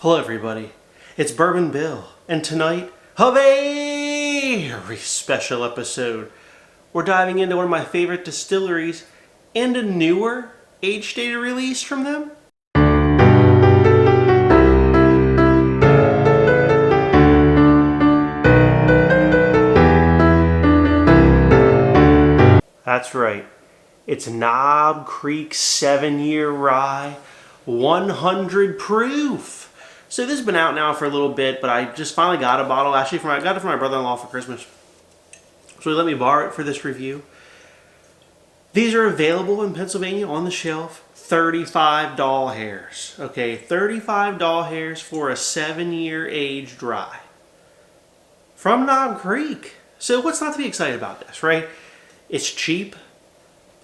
Hello everybody, it's Bourbon Bill, and tonight, a very special episode. We're diving into one of my favorite distilleries and a newer age-dated release from them. That's right, it's Knob Creek 7-year rye, 100 proof. So this has been out now for a little bit, but I just finally got a bottle. Actually, I got it from my brother-in-law for Christmas. So he let me borrow it for this review. These are available in Pennsylvania on the shelf. $35. Okay, $35 for a 7-year aged rye. From Knob Creek. So what's not to be excited about this, right? It's cheap,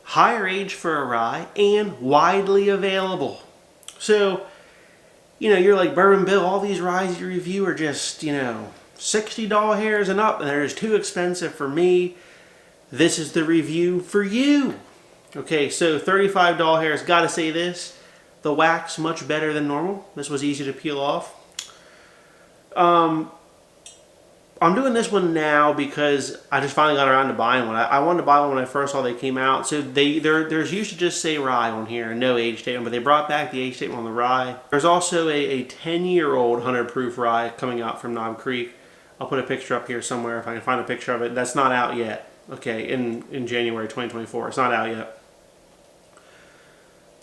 higher age for a rye, and widely available. So, you're like, Bourbon Bill, all these ryes you review are just, $60 hairs and up, and they're just too expensive for me. This is the review for you. Okay, so $35 hairs. Gotta say this, the wax much better than normal. This was easy to peel off. I'm doing this one now because I just finally got around to buying one. I wanted to buy one when I first saw they came out. So there's used to just say rye on here and no age statement, but they brought back the age statement on the rye. There's also a 10-year-old 100 proof rye coming out from Knob Creek. I'll put a picture up here somewhere if I can find a picture of it. That's not out yet. Okay, in January 2024. It's not out yet.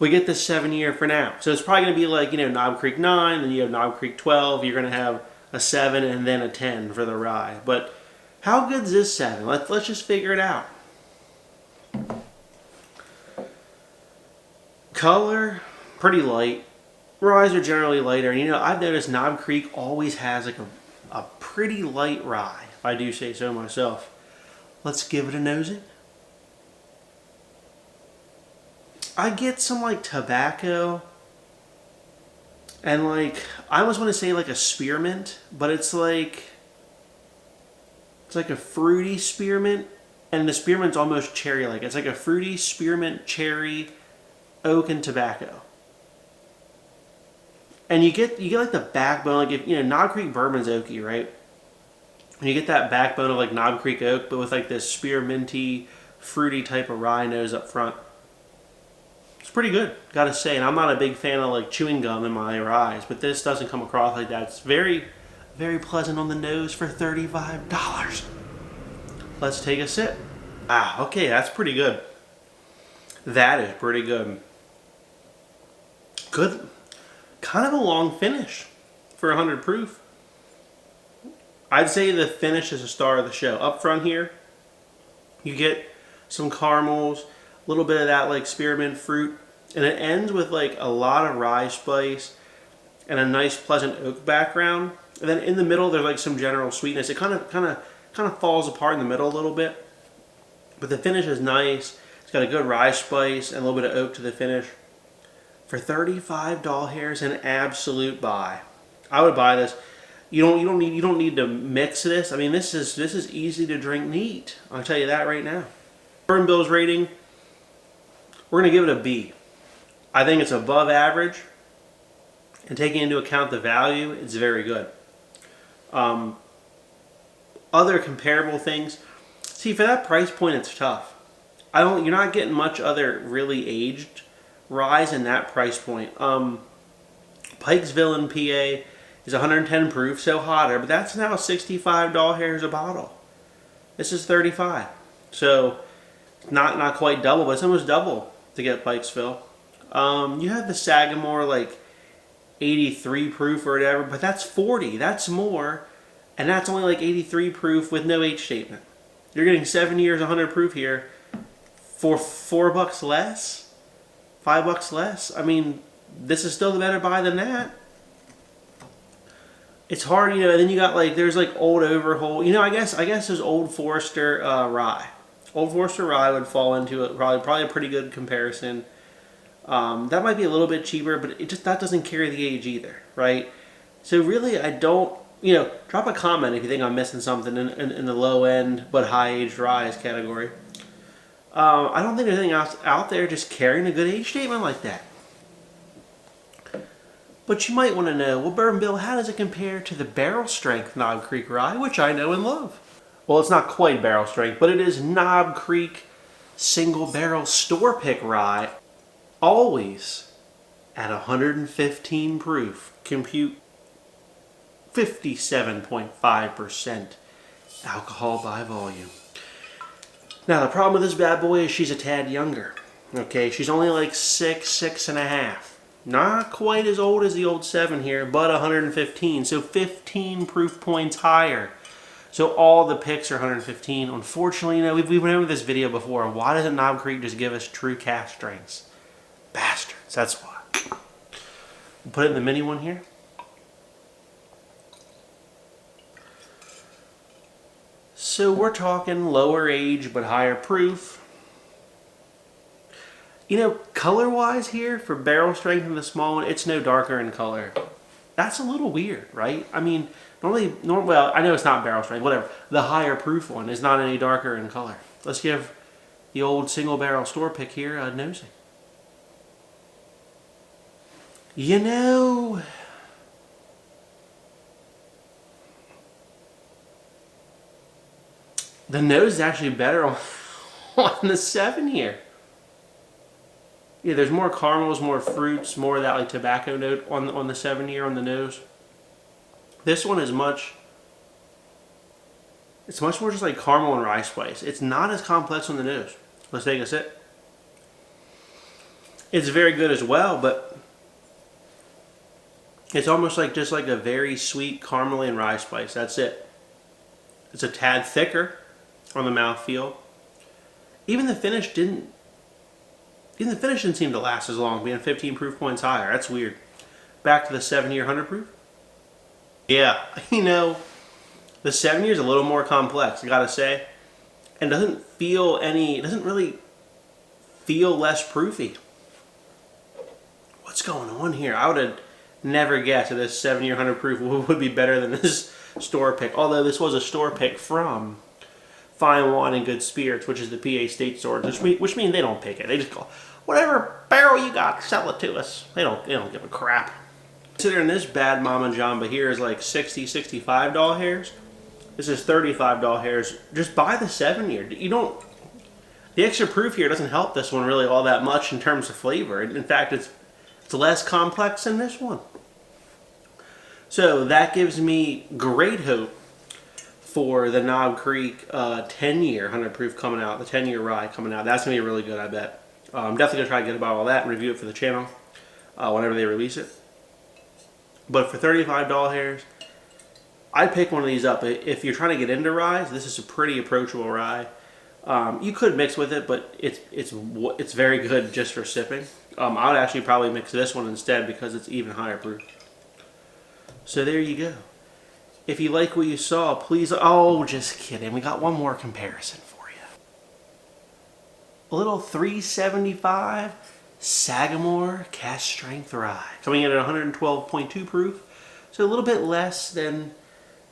We get this 7-year for now. So it's probably going to be like, Knob Creek 9, then you have Knob Creek 12. You're going to have a 7 and then a 10 for the rye. But how good is this 7? Let's just figure it out. Color, pretty light. Ryes are generally lighter. And I've noticed Knob Creek always has like a pretty light rye, if I do say so myself. Let's give it a nosing. I get some like tobacco and I almost want to say like a spearmint, but it's like a fruity spearmint, and the spearmint's almost cherry-like. It's like a fruity spearmint, cherry, oak, and tobacco. And you get like the backbone, like if Knob Creek bourbon's oaky, right? And you get that backbone of like Knob Creek oak, but with like this spearminty, fruity type of rye nose up front. It's pretty good, gotta say. And I'm not a big fan of like chewing gum in my ryes, but this doesn't come across like that. It's very, very pleasant on the nose for $35. Let's take a sip. Ah, okay, that's pretty good. That is pretty good. Good, kind of a long finish for 100 proof. I'd say the finish is the star of the show. Up front here, you get some caramels, a little bit of that like spearmint fruit, and it ends with like a lot of rye spice and a nice pleasant oak background. And then in the middle there's like some general sweetness. It kind of falls apart in the middle a little bit, but the finish is nice. It's got a good rye spice and a little bit of oak to the finish. For $35 hairs, an absolute buy. I would buy this. You don't need to mix this. I mean, this is easy to drink neat. I'll tell you that right now. Bourbon Bill's rating, we're going to give it a B. I think it's above average, and taking into account the value, it's very good. Other comparable things, see, for that price point, it's tough. You're not getting much other really aged ryes in that price point. Pikesville in PA is 110 proof, so hotter, but that's now $65 hairs a bottle. This is $35, so not quite double, but it's almost double to get Pikesville. You have the Sagamore like 83 proof or whatever, but that's 40. That's more, and that's only like 83 proof with no age statement. You're getting 7 years, 100 proof here for $4 less, $5 less. I mean, this is still the better buy than that. It's hard, and then you got like, there's like Old Overholt. I guess there's Old Forester rye. Old Forester rye would fall into it, probably a pretty good comparison. That might be a little bit cheaper, but that doesn't carry the age either, right? So really, I don't, drop a comment if you think I'm missing something in the low end but high aged ryes category. I don't think there's anything else out there just carrying a good age statement like that. But you might want to know, well, Bourbon Bill, how does it compare to the barrel strength Knob Creek rye, which I know and love? Well, it's not quite barrel strength, but it is Knob Creek single barrel store pick rye, always at 115 proof. Compute 57.5% alcohol by volume. Now, the problem with this bad boy is she's a tad younger. Okay, she's only like 6.5. Not quite as old as the old 7 here, but 115. So 15 proof points higher. So all the picks are 115. Unfortunately, you know, we've been over this video before. Why doesn't Knob Creek just give us true cask strengths? Bastards, that's why. We'll put it in the mini one here. So we're talking lower age but higher proof. You know, color-wise here, for barrel strength in the small one, it's no darker in color. That's a little weird, right? I mean, well, I know it's not barrel strength, whatever. The higher proof one is not any darker in color. Let's give the old single barrel store pick here a nosing. You know, the nose is actually better on the 7 here. Yeah, there's more caramels, more fruits, more of that like tobacco note on the 7 year on the nose. This one is much more just like caramel and rye spice. It's not as complex on the nose. Let's take a sip. It's very good as well, but it's almost like just like a very sweet caramel and rye spice. That's it. It's a tad thicker on the mouthfeel. Even the finish didn't seem to last as long, being 15 proof points higher. That's weird. Back to the 7 year 100 proof. Yeah, you know, the 7 year is a little more complex, I gotta say. And doesn't really feel less proofy. What's going on here? I would have never guessed that this 7 year 100 proof would be better than this store pick. Although this was a store pick from Fine Wine and Good Spirits, which is the PA State store, which means they don't pick it. They just go, whatever barrel you got, sell it to us. They don't give a crap. Considering this bad Mama Jamba here is like $60, $65 hairs. This is $35 hairs. Just buy the 7 year. The extra proof here doesn't help this one really all that much in terms of flavor. In fact, it's less complex than this one. So that gives me great hope for the Knob Creek 10 year 100 proof coming out, the 10 year rye coming out. That's going to be really good, I bet. I'm definitely going to try to get about all that and review it for the channel whenever they release it. But for $35 hairs, I'd pick one of these up. If you're trying to get into rye, this is a pretty approachable rye. You could mix with it, but it's very good just for sipping. I would actually probably mix this one instead because it's even higher proof. So there you go. If you like what you saw, please... Oh, just kidding. We got one more comparison for you. A little 375 Sagamore cask strength rye. Coming in at 112.2 proof. So a little bit less than,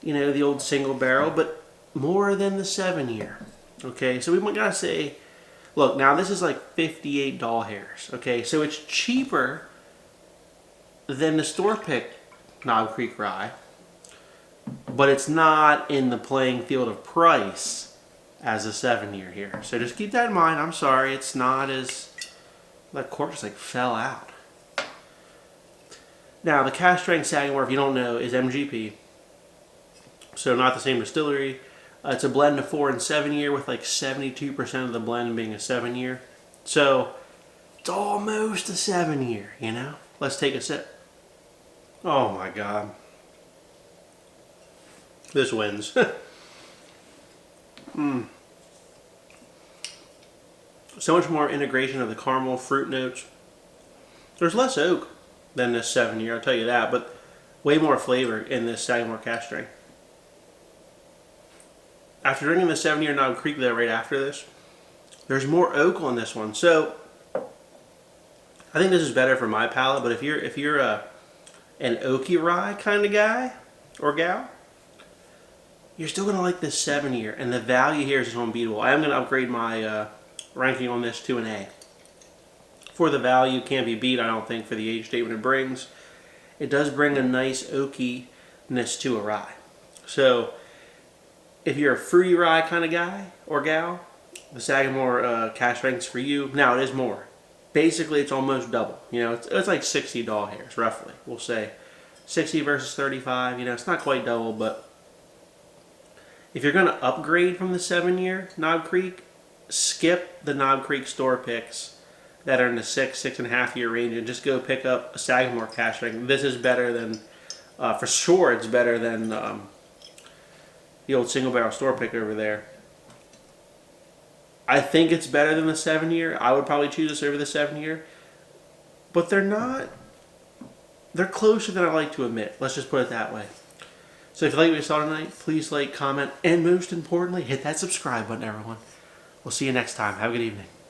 you know, the old single barrel, but more than the 7 year. Okay, so we gotta say... Look, now this is like $58 hairs. Okay, so it's cheaper than the store pick Knob Creek rye. But it's not in the playing field of price as a 7 year here. So just keep that in mind. I'm sorry, it's not as... That cork just like fell out. Now, the cask strength Sagamore, if you don't know, is MGP. So not the same distillery. It's a blend of 4 and 7 year with like 72% of the blend being a 7 year. So it's almost a 7 year, you know? Let's take a sip. Oh my God. This wins. So much more integration of the caramel fruit notes. There's less oak than this 7 year, I'll tell you that, but way more flavor in this Sagamore cask strength. After drinking the 7 year Knob Creek though right after this, there's more oak on this one. So I think this is better for my palate, but if you're an oaky rye kind of guy or gal, you're still going to like this 7 year, and the value here is unbeatable. I am going to upgrade my ranking on this to an A. For the value, can't be beat, I don't think, for the age statement it brings. it does bring a nice oakiness to a rye. So if you're a fruity rye kind of guy or gal, the Sagamore cash strength's for you. Now it is more. Basically, it's almost double. You know, it's like 60 doll hairs, roughly. We'll say 60 versus 35. You know, it's not quite double, but if you're going to upgrade from the 7-year Knob Creek, skip the Knob Creek store picks that are in the 6.5 year range and just go pick up a Sagamore cash strength. This is better than, for sure, it's better than the old single barrel store pick over there. I think it's better than the 7-year. I would probably choose this over the 7-year. But they're not. They're closer than I like to admit. Let's just put it that way. So if you like what you saw tonight, please like, comment, and most importantly, hit that subscribe button, everyone. We'll see you next time. Have a good evening.